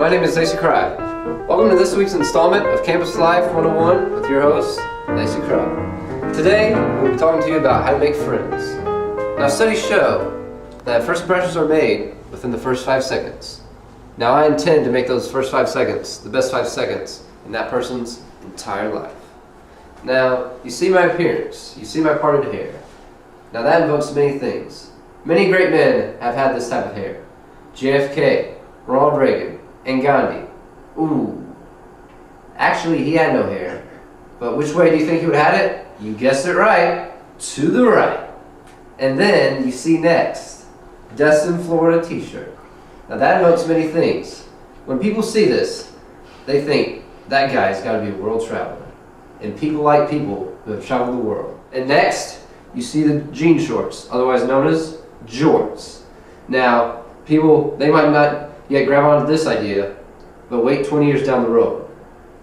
my name is Lacy Crye. Welcome to this week's installment of Campus Life 101 with your host, Lacy Crye. Today, we'll be talking to you about how to make friends. Now, studies show that first impressions are made within the first 5 seconds. Now, I intend to make those first 5 seconds the best 5 seconds in that person's entire life. Now, you see my appearance, you see my parted hair. Now, that invokes many things. Many great men have had this type of hair. JFK, Ronald Reagan, and Gandhi. Ooh. Actually, he had no hair. But which way do you think he would have had it? You guessed it right. To the right. And then you see next, Destin, Florida t-shirt. Now that evokes many things. When people see this, they think that guy's got to be a world traveler. And people like people who have traveled the world. And next, you see the jean shorts, otherwise known as jorts. Now, people, they might not yet grab onto this idea, but wait 20 years down the road.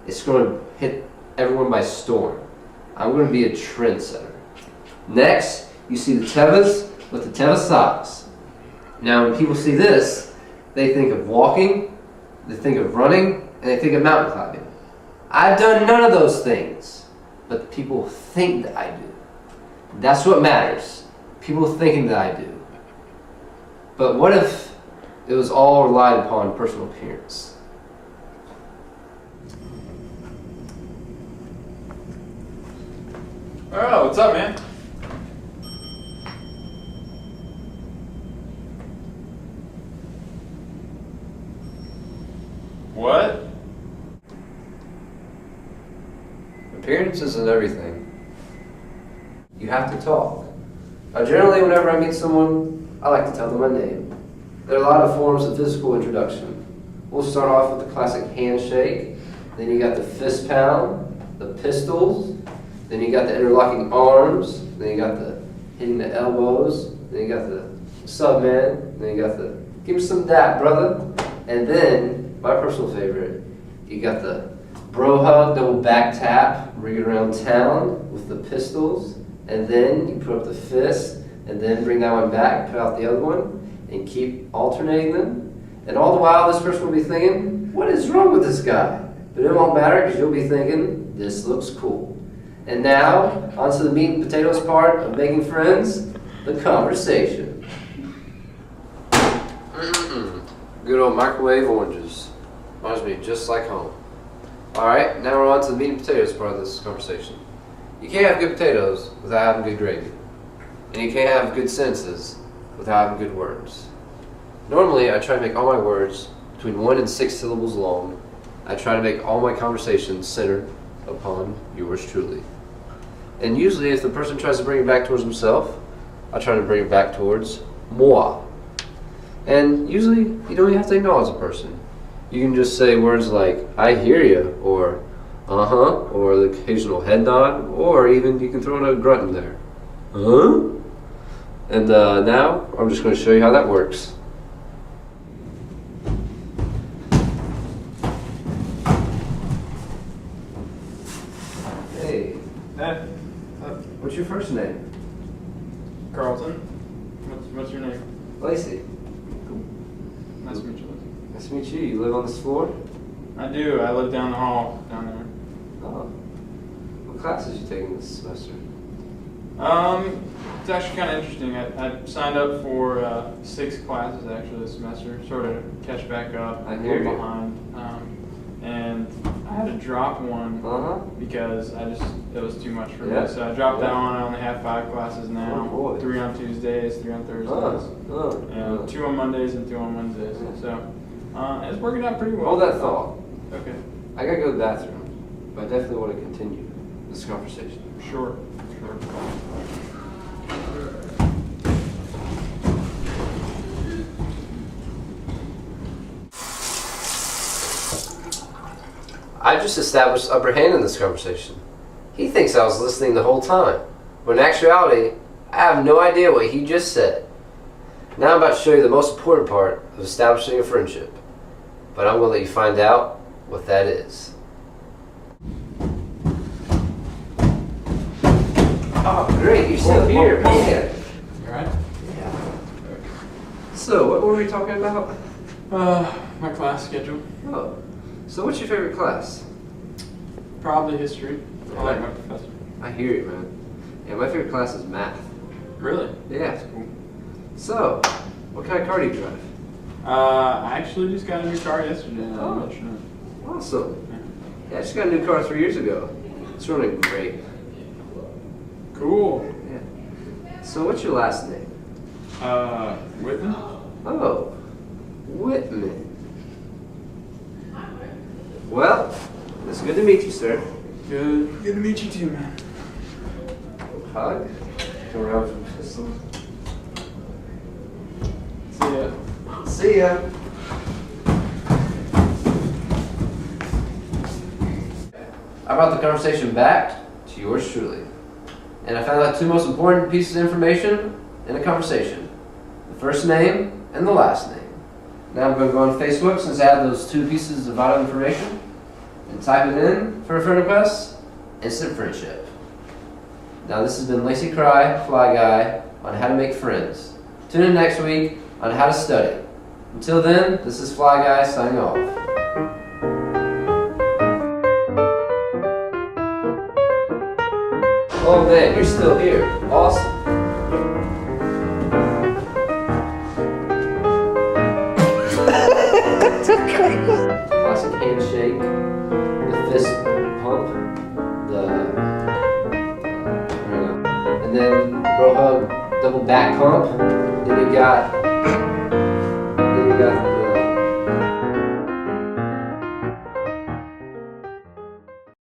It's going to hit everyone by storm. I'm going to be a trendsetter. Next, you see the Tevas with the Teva socks. Now, when people see this, they think of walking, they think of running, and they think of mountain climbing. I've done none of those things, but people think that I do. That's what matters. People thinking that I do. But what if it was all relied upon personal appearance? Oh, what's up, man? What? Appearance isn't everything. You have to talk. Now, generally, whenever I meet someone, I like to tell them my name. There are a lot of forms of physical introduction. We'll start off with the classic handshake. Then you got the fist pound, the pistols. Then you got the interlocking arms. Then you got the hitting the elbows. Then you got the sub man. Then you got the give me some dap, brother. And then my personal favorite, you got the bro hug, double back tap, ring it around town with the pistols. And then you put up the fist, and then bring that one back, put out the other one, and keep alternating them. And all the while, this person will be thinking, what is wrong with this guy? But it won't matter, because you'll be thinking, this looks cool. And now, onto the meat and potatoes part of making friends, the conversation. Good old microwave oranges. Reminds me just like home. Alright, now we're on to the meat and potatoes part of this conversation. You can't have good potatoes without having good gravy. And you can't have good sentences without having good words. Normally, I try to make all my words between 1 and 6 syllables long. I try to make all my conversations centered upon yours truly. And usually, if the person tries to bring it back towards himself, I try to bring it back towards moi. And usually, you don't even have to acknowledge a person. You can just say words like, I hear you, or uh-huh, or the occasional head nod, or even you can throw in a grunt in there. Huh? And now, I'm just going to show you how that works. Hey. Hey. What's your first name? Carlton. What's your name? Lacy. Nice to meet you, Lacy. Nice to meet you. You live on this floor? I do. I live down the hall, down there. Oh. What classes are you taking this semester? It's actually kind of interesting. I signed up for 6 classes actually this semester, sort of catch back up. I hear you. Behind. And I had to drop one because it was too much for me. So I dropped that one. I only have 5 classes now. Oh, boy. 3 on Tuesdays, 3 on Thursdays. And 2 on Mondays and 2 on Wednesdays. So it's working out pretty well. Hold that thought. Okay. I gotta go to the bathroom, but I definitely want to continue this conversation. Sure. I just established upper hand in this conversation. He thinks I was listening the whole time, but in actuality, I have no idea what he just said. Now I'm about to show you the most important part of establishing a friendship, but I'm going to let you find out what that is. Oh, great, you're still here, man. All right. Yeah. So, what were we talking about? My class schedule. Oh. So what's your favorite class? Probably history. I like my professor. I hear you, man. Yeah, my favorite class is math. Really? Yeah. That's cool. So, what kind of car do you drive? I actually just got a new car yesterday. Oh. I'll let you know. Awesome. Yeah, I just got a new car 3 years ago. It's running great. Cool. Yeah. So what's your last name? Whitman? Oh, Whitman. Well, it's good to meet you, sir. Good to meet you too, man. Hug. Go around for the pistol. See ya. See ya. I brought the conversation back to yours truly. And I found out 2 most important pieces of information in a conversation. The first name and the last name. Now I'm going to go on Facebook since I have those 2 pieces of vital information and type it in for a friend request. Instant friendship. Now this has been Lacy Crye, Fly Guy, on how to make friends. Tune in next week on how to study. Until then, this is Fly Guy signing off. Oh man, you're still here. Awesome. Classic handshake, the fist pump, and then bro hug, double back pump. Then you got